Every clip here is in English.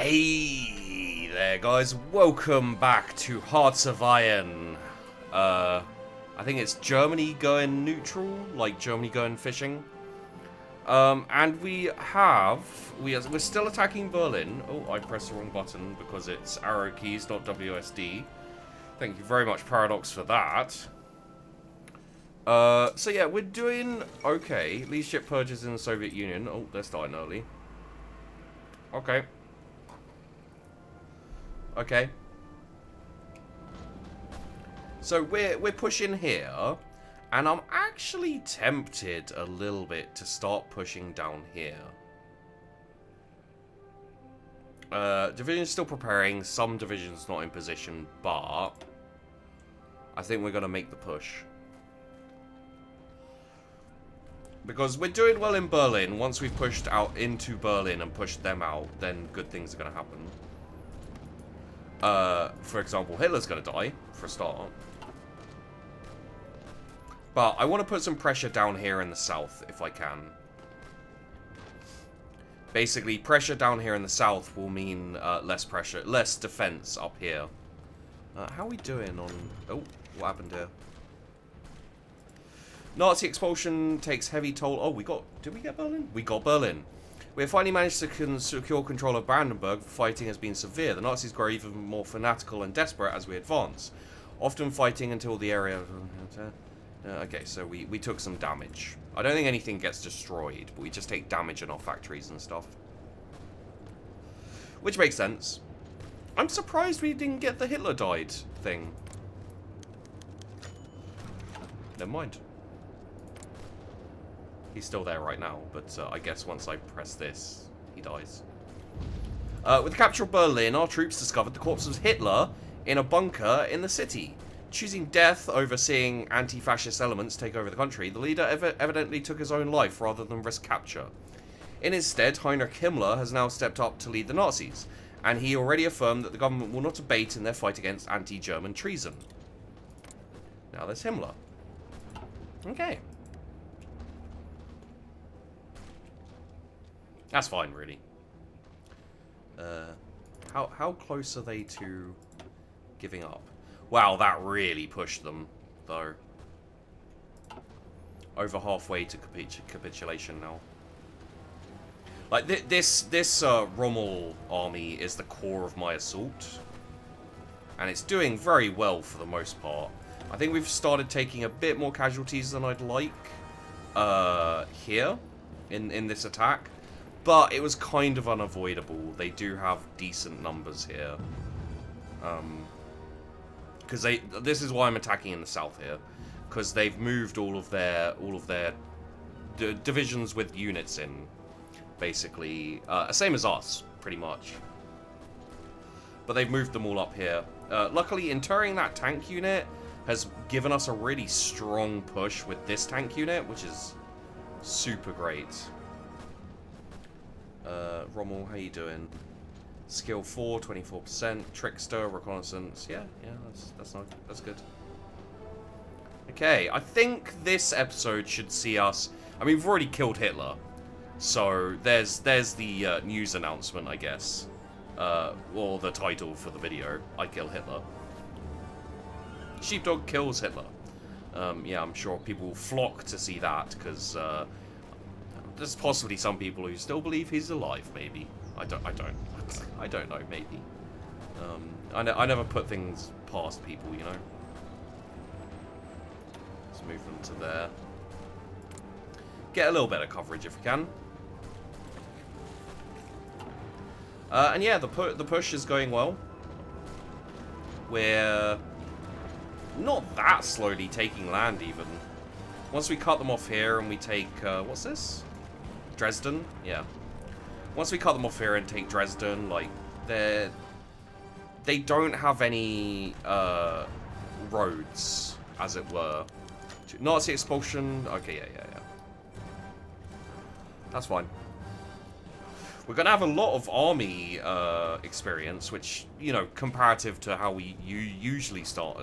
Hey there guys, welcome back to Hearts of Iron. I think it's Germany going neutral, like Germany going fishing. And we're still attacking Berlin. Oh, I pressed the wrong button because it's arrow keys, not WSD. Thank you very much, Paradox, for that. So yeah, we're doing okay. Leadership purges in the Soviet Union. Oh, they're starting early. Okay. Okay. So we're pushing here, and I'm actually tempted a little bit to start pushing down here. Division's still preparing, some divisions not in position, but I think we're gonna make the push. Because we're doing well in Berlin. Once we've pushed out into Berlin and pushed them out, then good things are gonna happen. For example, Hitler's going to die, for a start. But I want to put some pressure down here in the south, if I can. Basically, pressure down here in the south will mean less pressure, less defense up here. How are we doing on... Oh, what happened here? Nazi expulsion takes heavy toll. Oh, we got... Did we get Berlin? We got Berlin. We have finally managed to secure control of Brandenburg. Fighting has been severe. The Nazis grow even more fanatical and desperate as we advance. Often fighting until the area... okay, so we took some damage. I don't think anything gets destroyed, but we just take damage in our factories and stuff. Which makes sense. I'm surprised we didn't get the Hitler died thing. Never mind. He's still there right now, but I guess once I press this, he dies. With the capture of Berlin, our troops discovered the corpse of Hitler in a bunker in the city. Choosing death over seeing anti-fascist elements take over the country, the leader evidently took his own life rather than risk capture. In his stead, Heinrich Himmler has now stepped up to lead the Nazis, and he already affirmed that the government will not abate in their fight against anti-German treason. Now there's Himmler. Okay. That's fine, really. How close are they to giving up? Wow, that really pushed them, though. Over halfway to capitulation now. Like, this Rommel army is the core of my assault. And it's doing very well for the most part. I think we've started taking a bit more casualties than I'd like here in this attack. But it was kind of unavoidable. They do have decent numbers here. Because this is why I'm attacking in the south here. Because they've moved all of their divisions with units in, basically. Same as us, pretty much. But they've moved them all up here. Luckily, interring that tank unit has given us a really strong push with this tank unit, which is super great. Rommel, how you doing? Skill 4, 24%. Trickster, reconnaissance. Yeah, that's good. Okay, I think this episode should see us. I mean, we've already killed Hitler, so there's the news announcement, I guess, or the title for the video. I kill Hitler. Sheepdog kills Hitler. Yeah, I'm sure people will flock to see that because. There's possibly some people who still believe he's alive, maybe. I don't know, maybe. I never put things past people, you know. Let's move them to there. Get a little bit of coverage if we can. And yeah, the push is going well. We're not that slowly taking land, even. Once we cut them off here and we take, what's this? Dresden? Yeah. Once we cut them off here and take Dresden, like, they don't have any, roads, as it were. Nazi expulsion. Okay, yeah. That's fine. We're going to have a lot of army, experience, which, you know, comparative to how we usually start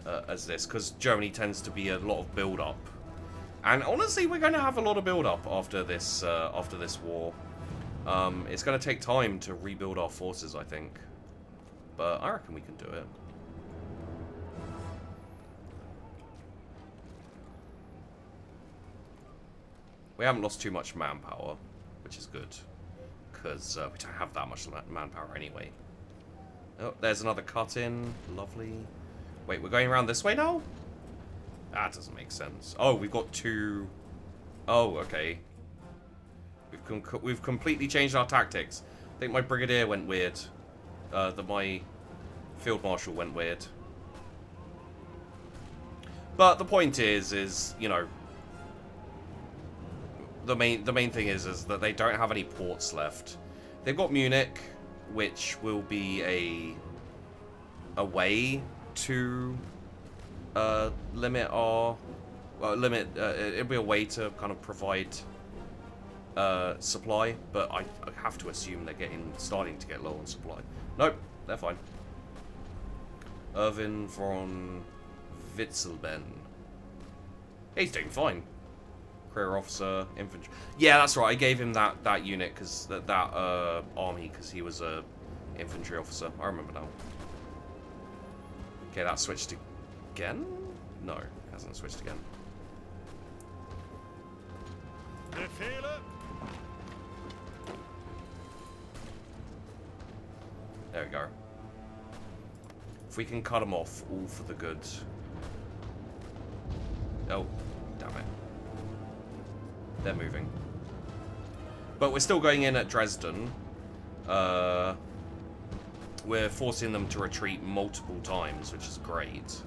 as this, because Germany tends to be a lot of build-up. And honestly, we're going to have a lot of build-up after this war. It's going to take time to rebuild our forces, I think. But I reckon we can do it. We haven't lost too much manpower, which is good. Because we don't have that much manpower anyway. Oh, there's another cut-in. Lovely. Wait, we're going around this way now? That doesn't make sense. Oh, we've got two... Oh, okay. We've completely changed our tactics. I think my brigadier went weird. My field marshal went weird. But the point is you know, the main thing is that they don't have any ports left. They've got Munich, which will be a way to limit our it'll be a way to kind of provide supply, but I have to assume they're starting to get low on supply. Nope, they're fine. Irvin von Witzelben. He's doing fine. Career officer, infantry. Yeah, that's right. I gave him that unit because that army because he was a infantry officer. I remember now. Okay, that switched again. No, it hasn't switched again. There we go. If we can cut them off, all for the good. Oh, damn it. They're moving. But we're still going in at Dresden. We're forcing them to retreat multiple times, which is great.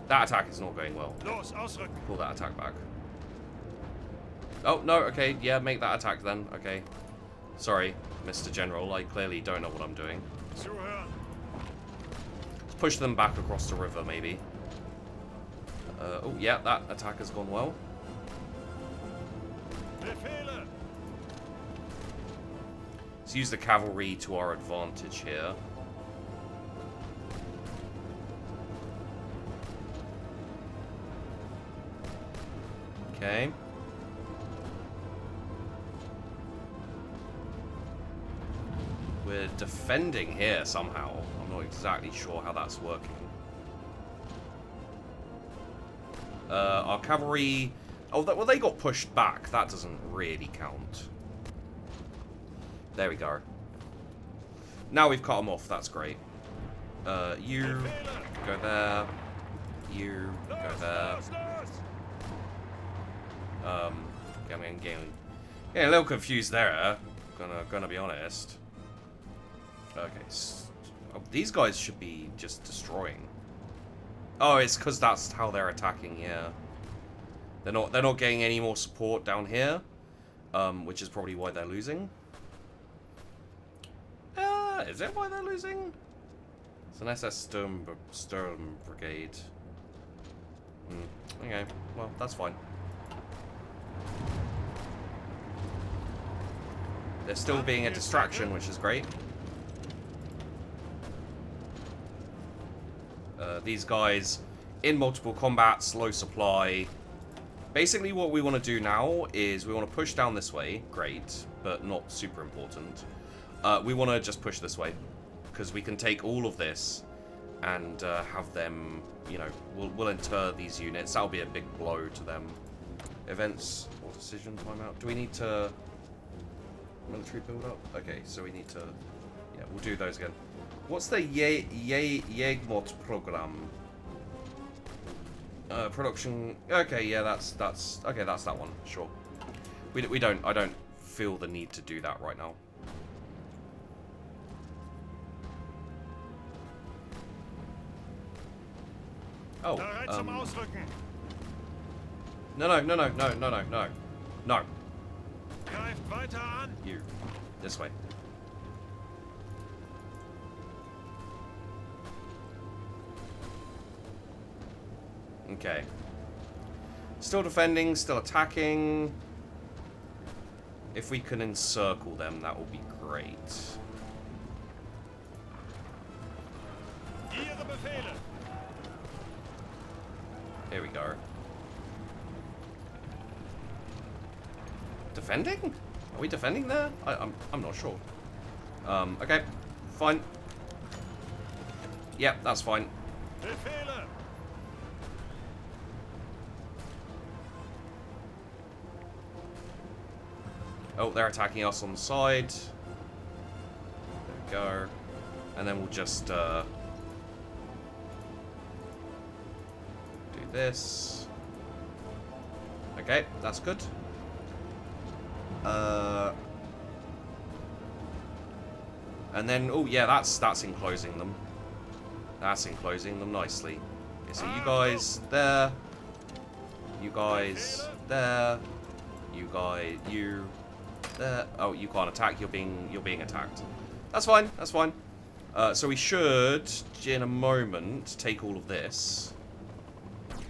That attack is not going well. Pull that attack back. Oh, no, okay, yeah, make that attack then. Okay. Sorry, Mr. General, I clearly don't know what I'm doing. Let's push them back across the river, maybe. Oh, yeah, that attack has gone well. Let's use the cavalry to our advantage here. Okay. We're defending here somehow. I'm not exactly sure how that's working. Our cavalry... Oh, well, they got pushed back. That doesn't really count. There we go. Now we've cut them off. That's great. You go there. You go there. I'm getting a little confused there. Gonna be honest. Okay. Oh, these guys should be just destroying. Oh, it's because that's how they're attacking. Yeah. They're not getting any more support down here, which is probably why they're losing. Is that why they're losing? It's an SS Sturm Brigade. Okay, well, that's fine. They're still being a distraction, which is great. These guys in multiple combats, low supply. Basically, what we want to do now is we want to push down this way. Great, but not super important. We want to just push this way because we can take all of this and have them, you know, we'll inter these units. That'll be a big blow to them. Events or decision timeout. Do we need to military build up? Okay, so we need to, yeah, we'll do those again. What's the Jägmot program? Production. Okay, yeah, that's okay. That's that one. Sure. I don't feel the need to do that right now. Oh. No. You. This way. Okay. Still defending, still attacking. If we can encircle them, that will be great. Here we go. Defending? Are we defending there? I'm not sure. Okay. Fine. Yep, that's fine. Oh, they're attacking us on the side. There we go. And then we'll just do this. Okay, that's good. And then, oh yeah, that's enclosing them. That's enclosing them nicely. Okay, so you guys there. You guys there. You guys, you there. Oh, you can't attack. You're being attacked. That's fine. That's fine. So we should, in a moment, take all of this,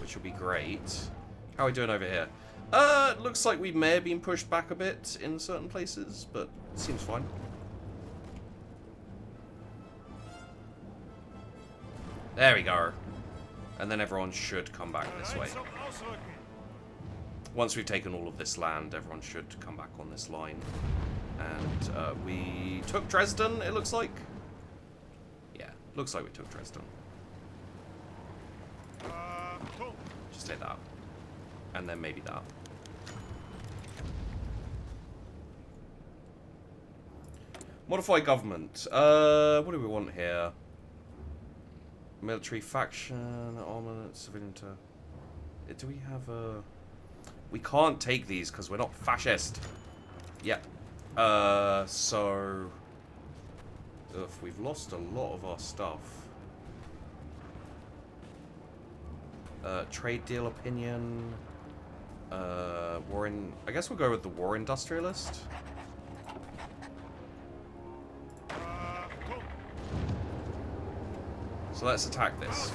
which will be great. How are we doing over here? Looks like we may have been pushed back a bit in certain places, but it seems fine. There we go. And then everyone should come back this way. Once we've taken all of this land, everyone should come back on this line. And we took Dresden, it looks like. Yeah, looks like we took Dresden. Just take that. And then maybe that. Modify government. What do we want here? Military faction, armament, civilian to... Do we have a... We can't take these because we're not fascist. Yeah. So... If we've lost a lot of our stuff. Trade deal opinion. War in... I guess we'll go with the war industrialist. So let's attack this.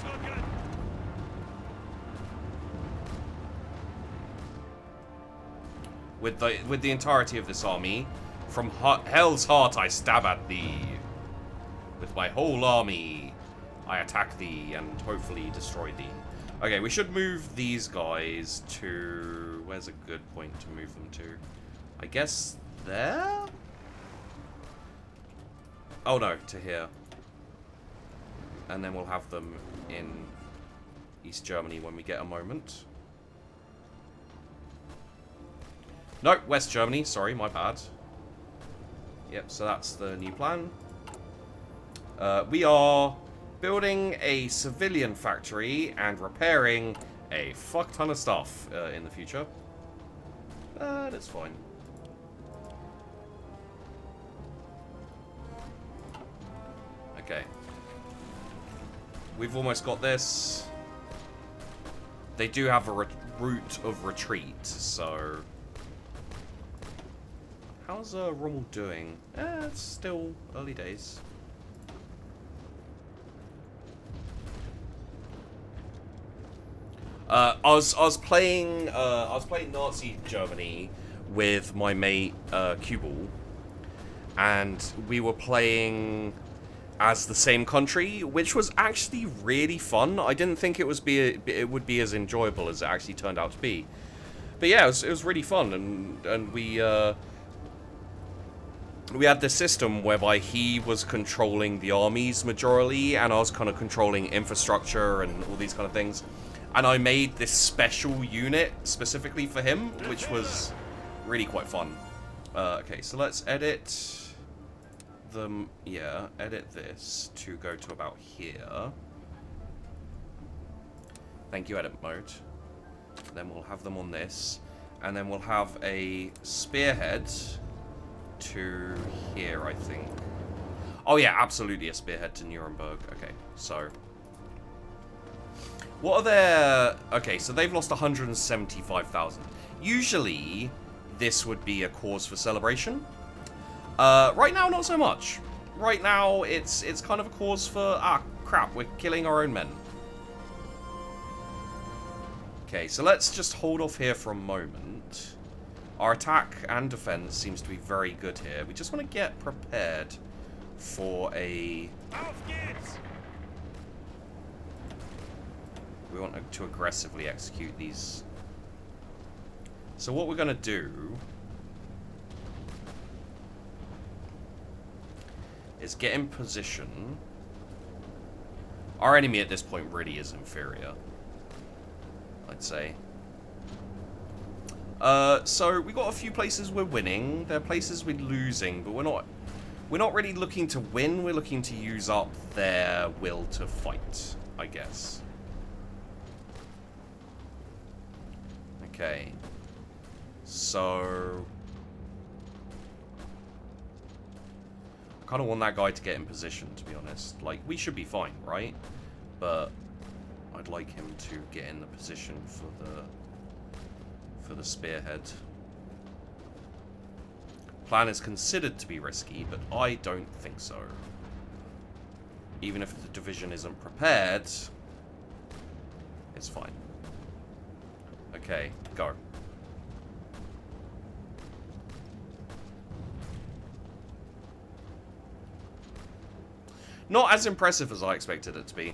With the entirety of this army, from hell's heart I stab at thee. With my whole army, I attack thee and hopefully destroy thee. Okay, we should move these guys to... Where's a good point to move them to? I guess there? Oh no, to here. And then we'll have them in East Germany when we get a moment. No, West Germany. Sorry, my bad. Yep, so that's the new plan. We are building a civilian factory and repairing a fuck ton of stuff in the future. That's fine. Okay. We've almost got this. They do have a route of retreat, so... How's Rommel doing? It's still early days. I was playing Nazi Germany with my mate Kubel, and we were playing as the same country, which was actually really fun. I didn't think it would be as enjoyable as it actually turned out to be. But yeah, it was really fun, and we had this system whereby he was controlling the armies majorly, and I was kind of controlling infrastructure and all these kind of things. And I made this special unit specifically for him, which was really quite fun. Okay, so let's edit them. Yeah, edit this to go to about here. Thank you, edit mode. Then we'll have them on this, and then we'll have a spearhead to here, I think. Oh yeah, absolutely a spearhead to Nuremberg. Okay, so what are their... Okay, so they've lost 175,000. Usually, this would be a cause for celebration. Right now, not so much. Right now, it's kind of a cause for... Ah, crap, we're killing our own men. Okay, so let's just hold off here for a moment. Our attack and defense seems to be very good here. We just want to get prepared for a... We want to aggressively execute these. So what we're going to do is get in position. Our enemy at this point really is inferior, I'd say. So we got a few places we're winning. There are places we're losing, but we're not really looking to win. We're looking to use up their will to fight, I guess. Okay. So I kind of want that guy to get in position, to be honest. Like, we should be fine, right? But I'd like him to get in the position for the spearhead. Plan is considered to be risky, but I don't think so. Even if the division isn't prepared, it's fine. Okay, go. Not as impressive as I expected it to be.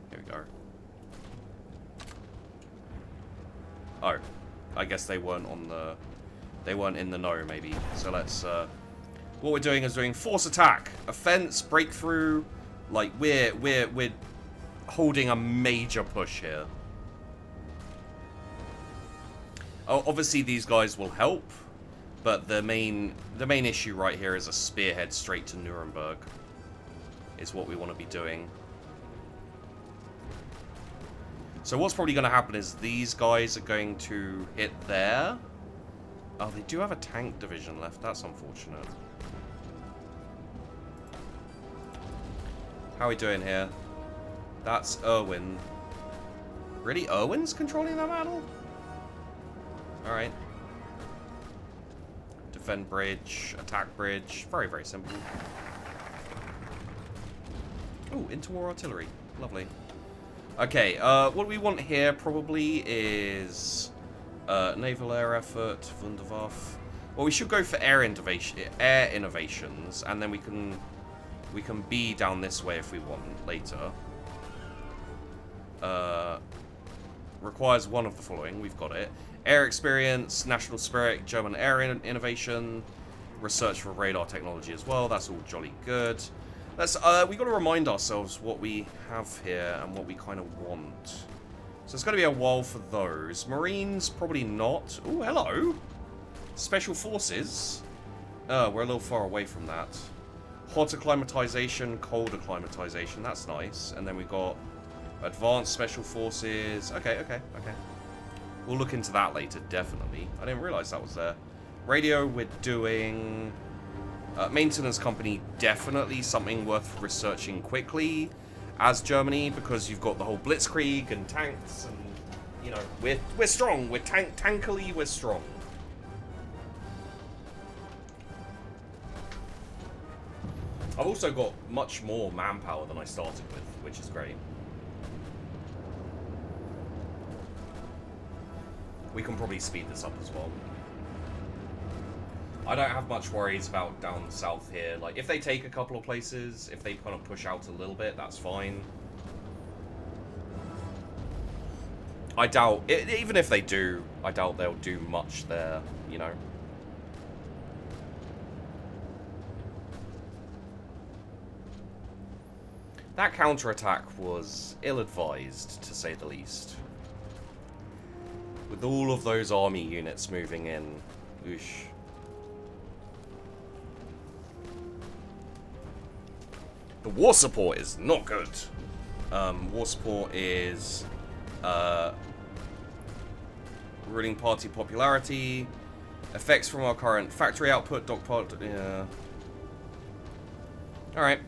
Here we go. Oh, I guess they weren't on the... They weren't in the know, maybe. So let's... what we're doing is doing force attack, offense, breakthrough. Like, we're holding a major push here. Oh, obviously these guys will help, but the main issue right here is a spearhead straight to Nuremberg. Is what we want to be doing. So what's probably going to happen is these guys are going to hit there. Oh, they do have a tank division left. That's unfortunate. How are we doing here? That's Irwin. Really? Irwin's controlling that battle? Alright. Defend bridge, attack bridge. Very, very simple. Oh, interwar artillery. Lovely. Okay, what we want here probably is naval air effort, Wunderwaffe. Well, we should go for air innovations, and then we can be down this way if we want later. Requires one of the following. We've got it. Air experience, national spirit, German air innovation, research for radar technology as well. That's all jolly good. Let's we got to remind ourselves what we have here and what we kind of want. So it's going to be a while for those. Marines, probably not. Oh, hello. Special forces. We're a little far away from that. Hot acclimatization, cold acclimatization. That's nice. And then we got advanced special forces. Okay. We'll look into that later, definitely. I didn't realize that was there. Radio, we're doing... maintenance company, definitely something worth researching quickly as Germany, because you've got the whole Blitzkrieg and tanks, and, you know, we're strong. We're tankily, we're strong. I've also got much more manpower than I started with, which is great. We can probably speed this up as well. I don't have much worries about down south here. Like, if they take a couple of places, if they kind of push out a little bit, that's fine. I doubt, even if they do, I doubt they'll do much there, you know. That counterattack was ill-advised, to say the least. With all of those army units moving in, oosh. The war support is not good. War support is ruling party popularity, effects from our current factory output, dogpot. Yeah. All right.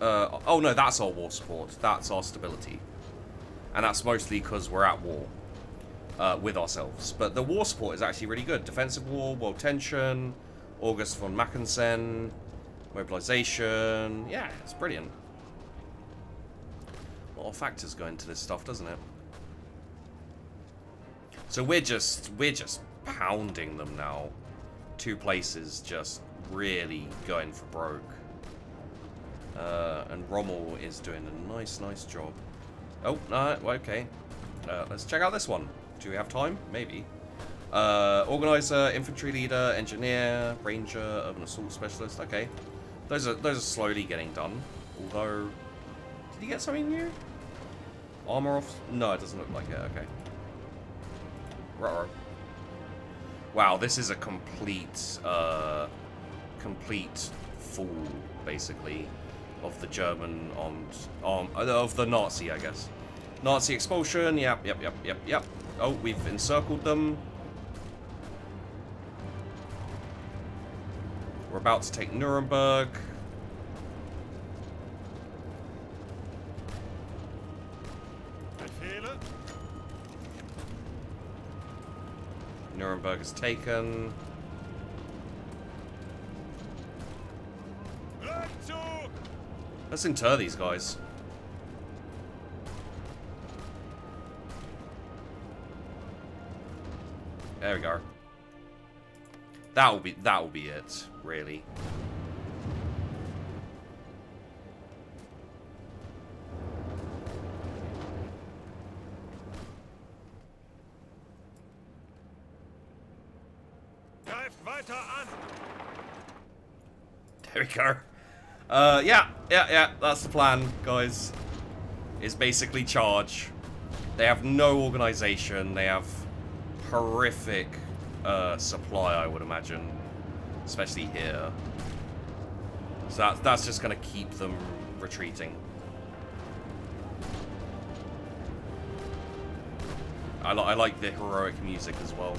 Oh no, that's our war support. That's our stability, and that's mostly because we're at war with ourselves. But the war support is actually really good. Defensive war, world tension, August von Mackensen. Mobilization, yeah, it's brilliant. A lot of factors go into this stuff, doesn't it? So we're just pounding them now. Two places just really going for broke. And Rommel is doing a nice job. Oh, no, okay. Let's check out this one. Do we have time? Maybe. Organizer, infantry leader, engineer, ranger, urban assault specialist. Okay, those are slowly getting done. Although, did he get something new? Armor off? No, it doesn't look like it. Okay. Ruh-roh. Wow, this is a complete fall, basically, of the German of the Nazi, I guess. Nazi expulsion. Yep. Oh, we've encircled them. We're about to take Nuremberg. Nuremberg is taken. Let's inter these guys. There we go. That'll be it, really. There we go. Yeah, that's the plan, guys. Is basically charge. They have no organization. They have horrific supply, I would imagine. Especially here. So that's just going to keep them retreating. I like the heroic music as well.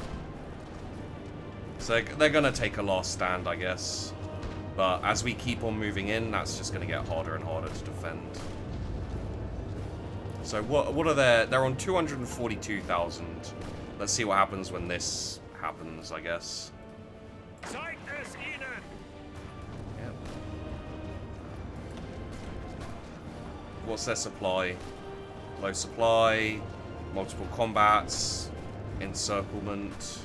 So they're going to take a last stand, I guess. But as we keep on moving in, that's just going to get harder and harder to defend. So what are they're on 242,000. Let's see what happens when this happens, I guess. Yep. What's their supply? Low supply, multiple combats, encirclement.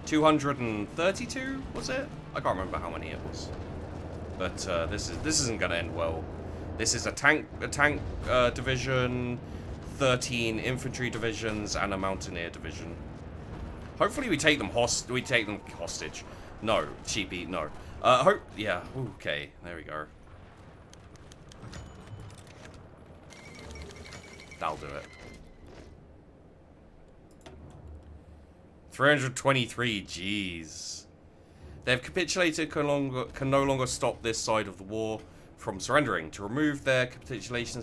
232, was it? I can't remember how many it was. But this isn't going to end well. This is a tank division, 13 infantry divisions, and a mountaineer division. Hopefully we take them hostage. No, cheapy, no. Yeah, okay, there we go. That'll do it. 323, jeez. They've capitulated, can no longer stop this side of the war from surrendering. To remove their capitulation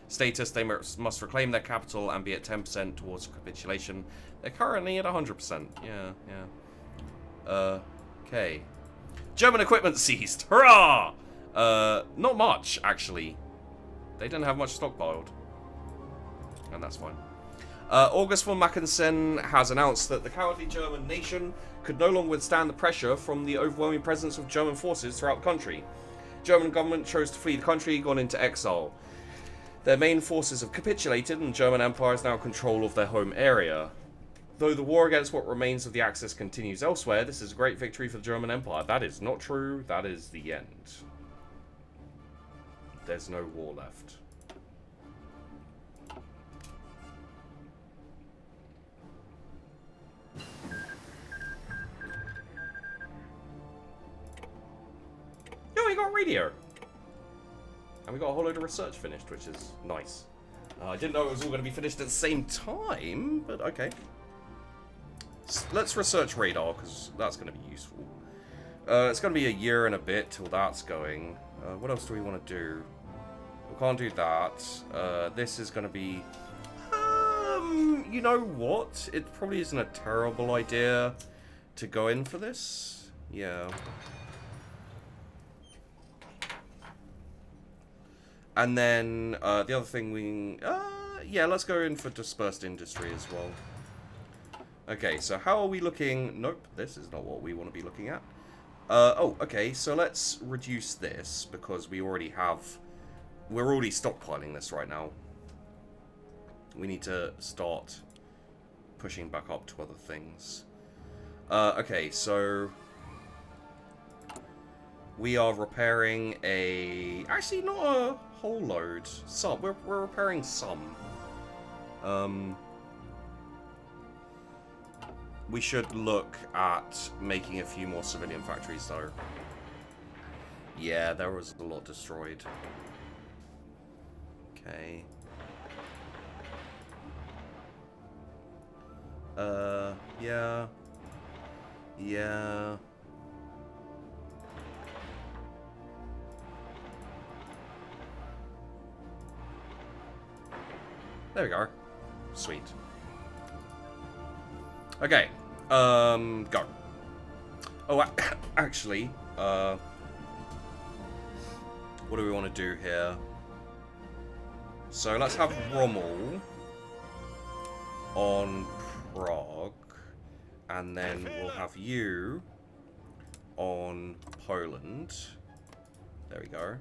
status, they must reclaim their capital and be at 10% towards capitulation. They're currently at 100%. Yeah. Okay. German equipment seized. Hurrah! Not much, actually. They didn't have much stockpiled. And that's fine. August von Mackensen has announced that the cowardly German nation could no longer withstand the pressure from the overwhelming presence of German forces throughout the country. German government chose to flee the country, gone into exile. Their main forces have capitulated and the German Empire is now in control of their home area. Though the war against what remains of the Axis continues elsewhere, this is a great victory for the German Empire. That is not true. That is the end. There's no war left. Yo, we got radio! And we got a whole load of research finished, which is nice. I didn't know it was all going to be finished at the same time, but okay. Let's research radar, because that's going to be useful. It's going to be a year and a bit till that's going. What else do we want to do? We can't do that. This is going to be... you know what? It probably isn't a terrible idea to go in for this. Yeah. And then, the other thing we... yeah, let's go in for dispersed industry as well. Okay, so how are we looking? Nope, this is not what we want to be looking at. Oh, okay, so let's reduce this, because we already have... We're already stockpiling this right now. We need to start pushing back up to other things. Okay, so... We are repairing a... Actually, not a whole load. Some. We're repairing some. we should look at making a few more civilian factories, though. Yeah, there was a lot destroyed. Okay. Yeah. Yeah. There we go. Sweet. Okay. Go. Oh, actually, what do we want to do here? So let's have Rommel on Prague, and then we'll have you on Poland. There we go.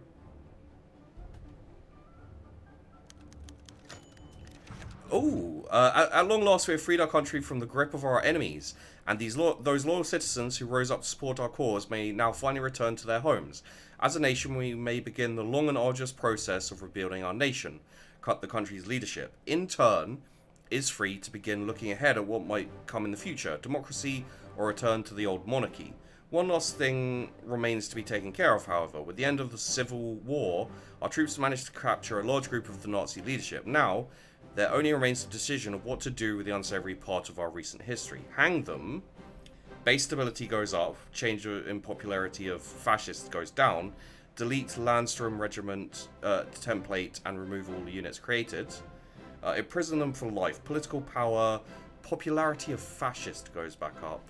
Oh, at long last we have freed our country from the grip of our enemies, and those loyal citizens who rose up to support our cause may now finally return to their homes. As a nation, we may begin the long and arduous process of rebuilding our nation, cut the country's leadership. In turn, is free to begin looking ahead at what might come in the future, democracy or return to the old monarchy. One last thing remains to be taken care of, however. With the end of the Civil War, our troops managed to capture a large group of the Nazi leadership. Now, there only remains the decision of what to do with the unsavory part of our recent history. Hang them. Base stability goes up. Change in popularity of fascists goes down. Delete Landstrom Regiment template and remove all the units created. Imprison them for life. Political power. Popularity of fascist goes back up.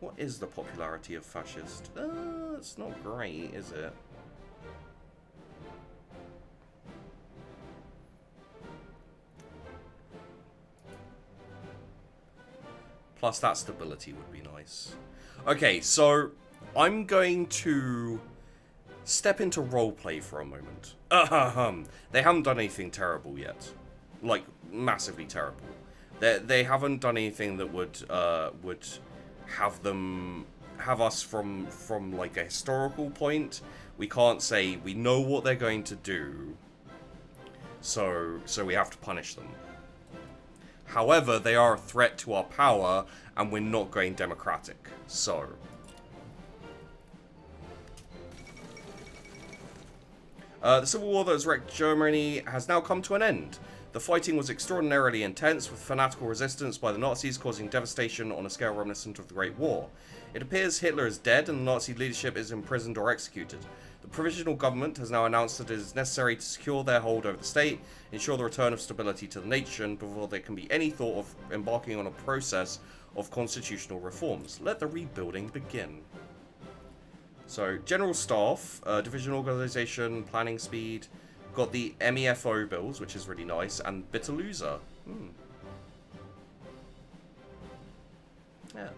What is the popularity of fascist? It's not great, is it? Plus that stability would be nice. Okay, so I'm going to step into roleplay for a moment. They haven't done anything terrible yet. Like, massively terrible. They haven't done anything that would have us from like a historical point. We can't say we know what they're going to do, so we have to punish them. However, they are a threat to our power, and we're not going democratic. So the civil war that has wrecked Germany has now come to an end. The fighting was extraordinarily intense, with fanatical resistance by the Nazis causing devastation on a scale reminiscent of the Great War. It appears Hitler is dead and the Nazi leadership is imprisoned or executed. The provisional government has now announced that it is necessary to secure their hold over the state, ensure the return of stability to the nation before there can be any thought of embarking on a process of constitutional reforms. Let the rebuilding begin. So, General Staff, Division Organization, Planning Speed, got the MEFO bills, which is really nice, and Bitter Loser. Yeah.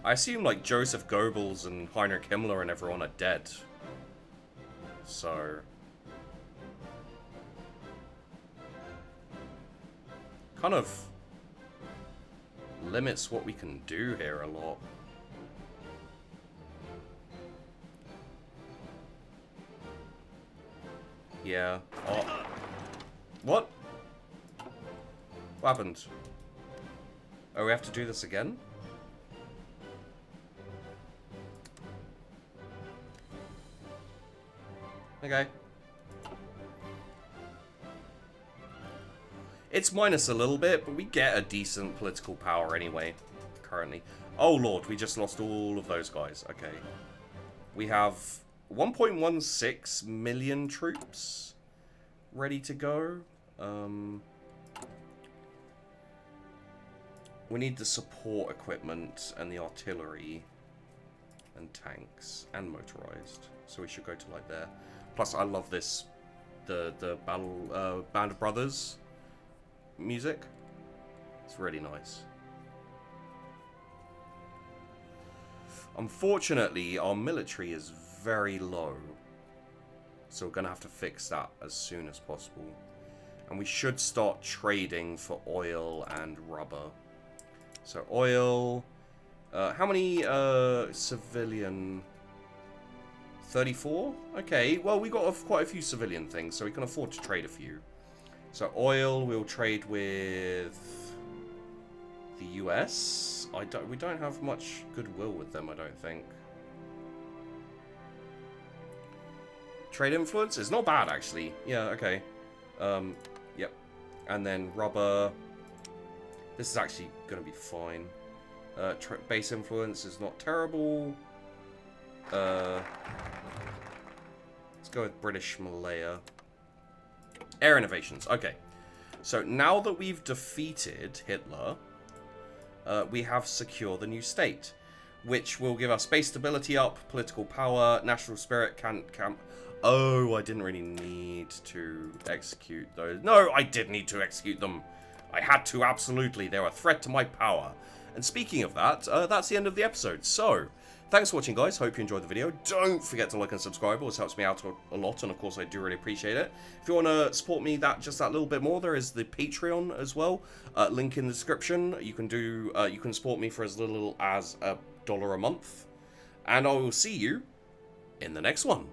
I assume, like, Joseph Goebbels and Heinrich Himmler and everyone are dead. So kind of limits what we can do here a lot. Yeah. Oh. What? What happened? Oh, we have to do this again? Okay. It's minus a little bit, but we get a decent political power anyway, currently. Oh lord, we just lost all of those guys. Okay. We have 1.16 million troops ready to go. We need the support equipment and the artillery and tanks and motorized. So we should go to like there. Plus I love this, the battle Band of Brothers music. It's really nice. Unfortunately, our military is very low. So we're going to have to fix that as soon as possible. And we should start trading for oil and rubber. So oil. How many civilian? 34? Okay, well we got quite a few civilian things, so we can afford to trade a few. So oil, we'll trade with the US. We don't have much goodwill with them, I don't think. Trade influence is not bad, actually. Yeah, okay. Yep. And then rubber. This is actually going to be fine. Base influence is not terrible. Let's go with British Malaya. Air innovations. Okay. So now that we've defeated Hitler, we have secured the new state, which will give us space stability up, political power, national spirit, Oh, I didn't really need to execute those. No, I did need to execute them. I had to, absolutely. They're a threat to my power. And speaking of that, that's the end of the episode. So, thanks for watching, guys. Hope you enjoyed the video. Don't forget to like and subscribe. It always helps me out a lot, and of course, I do really appreciate it. If you want to support me just that little bit more, there is the Patreon as well. Link in the description. You can support me for as little as $1 a month. And I will see you in the next one.